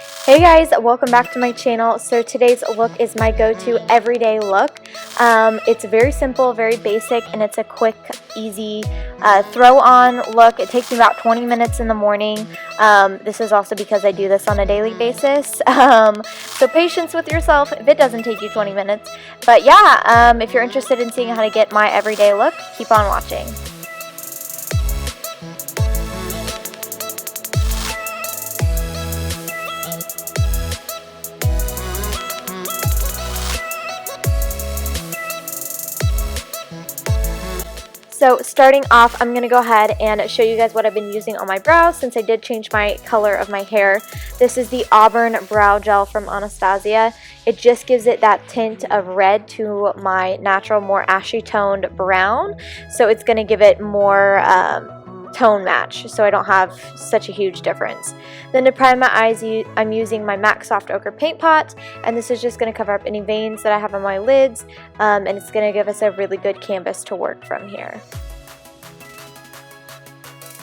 Hey guys, welcome back to my channel. So today's look is my go-to everyday look. It's very simple, very basic, and it's a quick, easy throw-on look. It takes me about 20 minutes in the morning. This is also because I do this on a daily basis. So patience with yourself if it doesn't take you 20 minutes. But yeah, if you're interested in seeing how to get my everyday look, keep on watching. So starting off, I'm going to go ahead and show you guys what I've been using on my brows since I did change my color of my hair. This is the Auburn Brow Gel from Anastasia. It just gives it that tint of red to my natural, more ashy toned brown. So it's going to give it more tone match, so I don't have such a huge difference. Then to prime my eyes, I'm using my MAC Soft Ochre Paint Pot, and this is just going to cover up any veins that I have on my lids, and it's going to give us a really good canvas to work from here.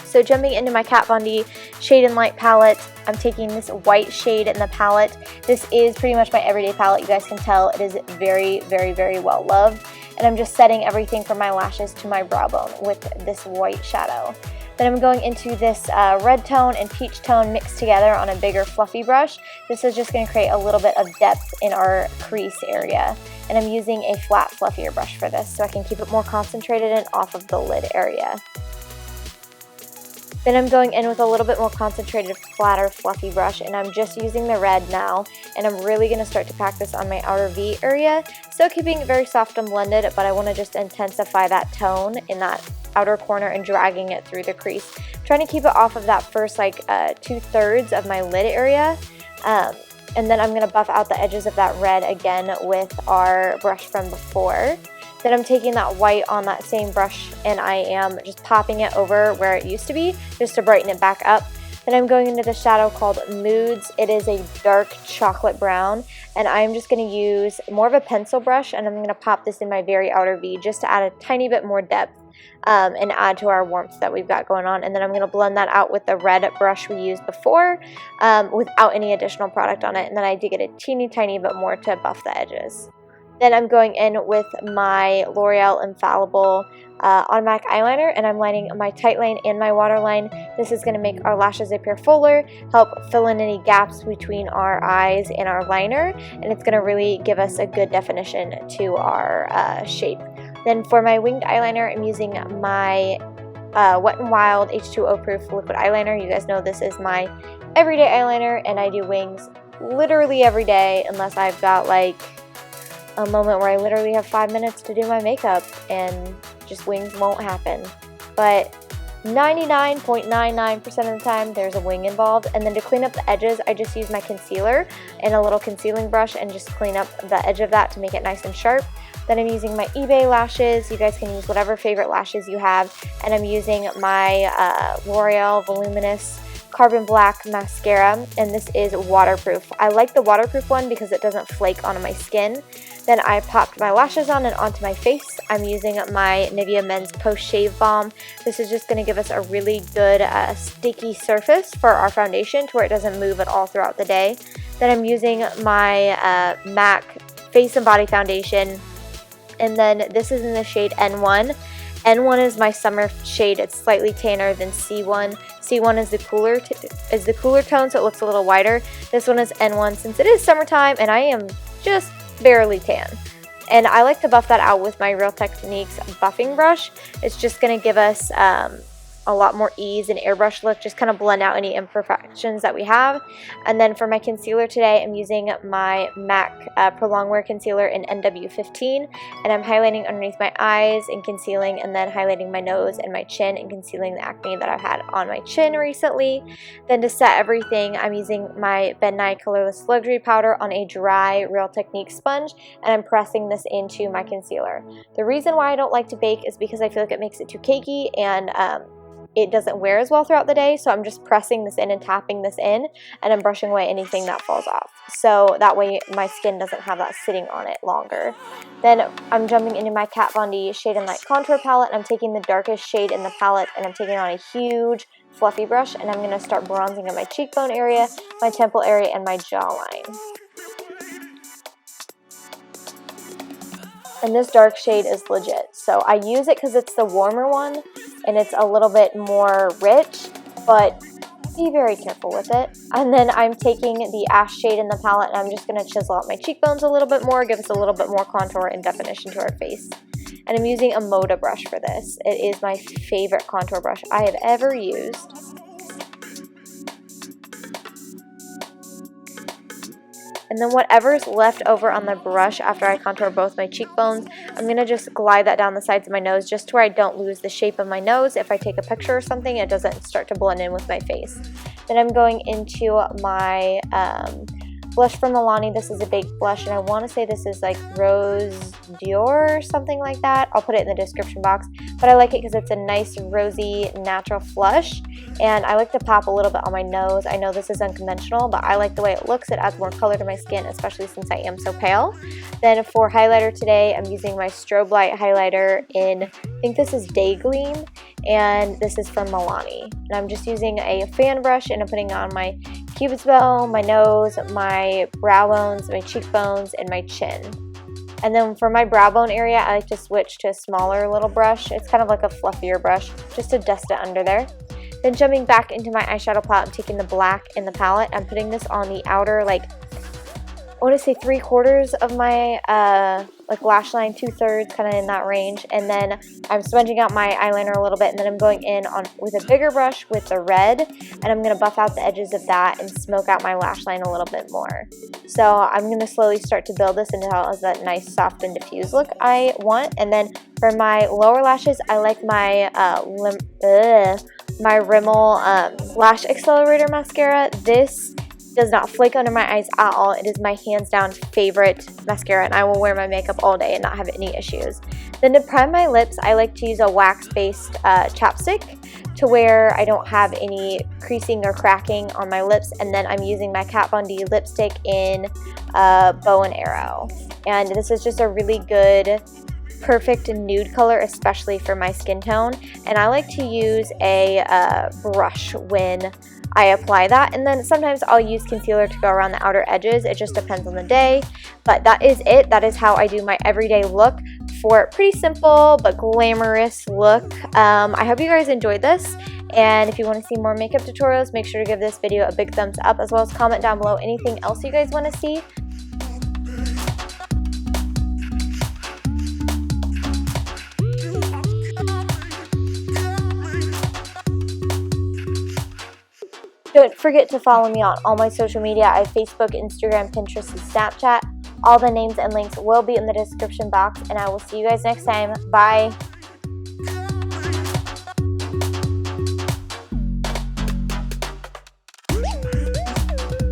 So jumping into my Kat Von D Shade and Light palette, I'm taking this white shade in the palette. This is pretty much my everyday palette. You guys can tell it is very, very, very well loved. And I'm just setting everything from my lashes to my brow bone with this white shadow. Then I'm going into this red tone and peach tone mixed together on a bigger fluffy brush. This is just going to create a little bit of depth in our crease area. And I'm using a flat, fluffier brush for this so I can keep it more concentrated and off of the lid area. Then I'm going in with a little bit more concentrated, flatter, fluffy brush, and I'm just using the red now, and I'm really going to start to pack this on my outer V area, still keeping it very soft and blended, but I want to just intensify that tone in that outer corner and dragging it through the crease. I'm trying to keep it off of that first like 2/3 of my lid area, and then I'm going to buff out the edges of that red again with our brush from before. Then I'm taking that white on that same brush and I am just popping it over where it used to be just to brighten it back up. Then I'm going into the shadow called Moods. It is a dark chocolate brown, and I'm just going to use more of a pencil brush, and I'm going to pop this in my very outer V just to add a tiny bit more depth and add to our warmth that we've got going on. And then I'm going to blend that out with the red brush we used before without any additional product on it, and then I did get a teeny tiny bit more to buff the edges. Then I'm going in with my L'Oreal Infallible automatic eyeliner, and I'm lining my tight line and my waterline. This is going to make our lashes appear fuller, help fill in any gaps between our eyes and our liner, and it's going to really give us a good definition to our shape. Then for my winged eyeliner, I'm using my Wet n Wild H2O proof liquid eyeliner. You guys know this is my everyday eyeliner, and I do wings literally every day unless I've got like a moment where I literally have 5 minutes to do my makeup and just wings won't happen. But 99.99% of the time there's a wing involved. And then to clean up the edges, I just use my concealer and a little concealing brush and just clean up the edge of that to make it nice and sharp. Then I'm using my eBay lashes. You guys can use whatever favorite lashes you have. And I'm using my L'Oreal Voluminous Carbon Black mascara, and this is waterproof. I like the waterproof one because it doesn't flake onto my skin. Then I popped my lashes on and onto my face. I'm using my Nivea Men's Post Shave Balm. This is just going to give us a really good sticky surface for our foundation to where it doesn't move at all throughout the day. Then I'm using my MAC Face and Body Foundation, and then this is in the shade N1. N1 is my summer shade. It's slightly tanner than C1. C1 is the cooler tone, so it looks a little whiter. This one is N1 since it is summertime and I am just barely tan. And I like to buff that out with my Real Techniques buffing brush. It's just going to give us a lot more ease and airbrush look, just kind of blend out any imperfections that we have. And then for my concealer today, I'm using my MAC Prolongwear Concealer in NW15, and I'm highlighting underneath my eyes and concealing, and then highlighting my nose and my chin and concealing the acne that I've had on my chin recently. Then to set everything, I'm using my Ben Nye Colorless Luxury Powder on a dry Real Techniques sponge, and I'm pressing this into my concealer. The reason why I don't like to bake is because I feel like it makes it too cakey, and it doesn't wear as well throughout the day, so I'm just pressing this in and tapping this in, and I'm brushing away anything that falls off, so that way my skin doesn't have that sitting on it longer. Then I'm jumping into my Kat Von D Shade and Light Contour Palette, and I'm taking the darkest shade in the palette, and I'm taking on a huge fluffy brush, and I'm going to start bronzing in my cheekbone area, my temple area, and my jawline. And this dark shade is legit. So I use it because it's the warmer one, and it's a little bit more rich, but be very careful with it. And then I'm taking the ash shade in the palette, and I'm just going to chisel out my cheekbones a little bit more, give us a little bit more contour and definition to our face. And I'm using a Moda brush for this. It is my favorite contour brush I have ever used. And then whatever's left over on the brush after I contour both my cheekbones, I'm going to just glide that down the sides of my nose just to where I don't lose the shape of my nose. If I take a picture or something, it doesn't start to blend in with my face. Then I'm going into my blush from Milani. This is a baked blush, and I want to say this is like Rose Dior or something like that. I'll put it in the description box, but I like it because it's a nice rosy natural flush, and I like to pop a little bit on my nose. I know this is unconventional, but I like the way it looks. It adds more color to my skin, especially since I am so pale. Then for highlighter today, I'm using my strobelight highlighter in, I think this is Dayglow, and this is from Milani. And I'm just using a fan brush, and I'm putting on my cupid's bow, my nose, my brow bones, my cheekbones, and my chin. And then for my brow bone area, I like to switch to a smaller little brush. It's kind of like a fluffier brush, just to dust it under there. Then jumping back into my eyeshadow palette, I'm taking the black in the palette. I'm putting this on the outer, like, I want to say 3/4 of my like lash line, 2/3, kind of in that range. And then I'm smudging out my eyeliner a little bit, and then I'm going in on with a bigger brush with the red, and I'm going to buff out the edges of that and smoke out my lash line a little bit more. So I'm going to slowly start to build this until it has that nice soft and diffused look I want. And then for my lower lashes, I like my my Rimmel lash accelerator mascara. This does not flake under my eyes at all. It is my hands down favorite mascara, and I will wear my makeup all day and not have any issues. Then to prime my lips, I like to use a wax based chapstick to where I don't have any creasing or cracking on my lips. And then I'm using my Kat Von D lipstick in Bow and Arrow, and this is just a really good perfect nude color, especially for my skin tone. And I like to use a brush when I apply that, and then sometimes I'll use concealer to go around the outer edges. It just depends on the day, but that is it. That is how I do my everyday look for a pretty simple but glamorous look. I hope you guys enjoyed this, and if you want to see more makeup tutorials, make sure to give this video a big thumbs up, as well as comment down below anything else you guys want to see. Don't forget to follow me on all my social media. I have Facebook, Instagram, Pinterest, and Snapchat. All the names and links will be in the description box, and I will see you guys next time. Bye!